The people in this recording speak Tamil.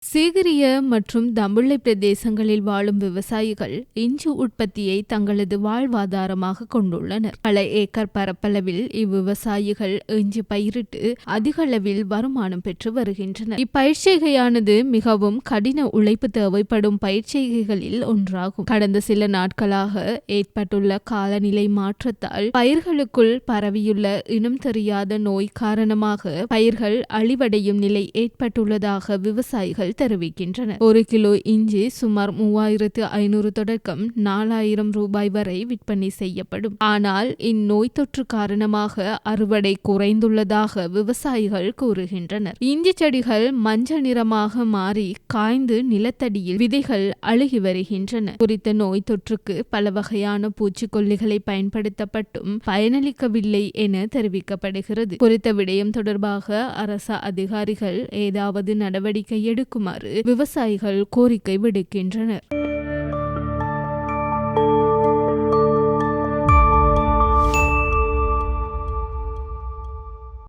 சீகிரிய மற்றும் தம்புள்ளை பிரதேசங்களில் வாழும் விவசாயிகள் இஞ்சி உற்பத்தியை தங்களது வாழ்வாதாரமாக கொண்டுள்ளனர். பல ஏக்கர் பரப்பளவில் இவ்விவசாயிகள் இஞ்சி பயிரிட்டு அதிக அளவில் வருமானம் பெற்று வருகின்றனர். இப்பயிர்ச்செய்கையானது மிகவும் கடின உழைப்பு தேவைப்படும் பயிர்ச்செய்கைகளில் ஒன்றாகும். கடந்த சில நாட்களாக ஏற்பட்டுள்ள காலநிலை மாற்றத்தால் பயிர்களுக்குள் பரவியுள்ள இனம் தெரியாத நோய் காரணமாக பயிர்கள் அழிவடையும் நிலை ஏற்பட்டுள்ளதாக விவசாயிகள் தெரிவிக்கின்றனர். ஒரு கிலோ இஞ்சி சுமார் 3500 தொடக்கம் 4000 ரூபாய் வரை விற்பனை செய்யப்படும். ஆனால் இந்நோய் தொற்று காரணமாக அறுவடை குறைந்துள்ளதாக விவசாயிகள் கூறுகின்றனர். இஞ்சி செடிகள் மஞ்சள் நிறமாக மாறி காய்ந்து நிலத்தடியில் விதைகள் அழுகி வருகின்றன. குறித்த நோய் தொற்றுக்கு பல வகையான பூச்சிக்கொல்லிகளை பயன்படுத்தப்பட்டும் பயனளிக்கவில்லை என தெரிவிக்கப்படுகிறது. குறித்த விடயம் தொடர்பாக அரசு அதிகாரிகள் ஏதாவது நடவடிக்கை எடுக்கும் விவசாயிகள் கோரிக்கை விடுக்கின்றனர்.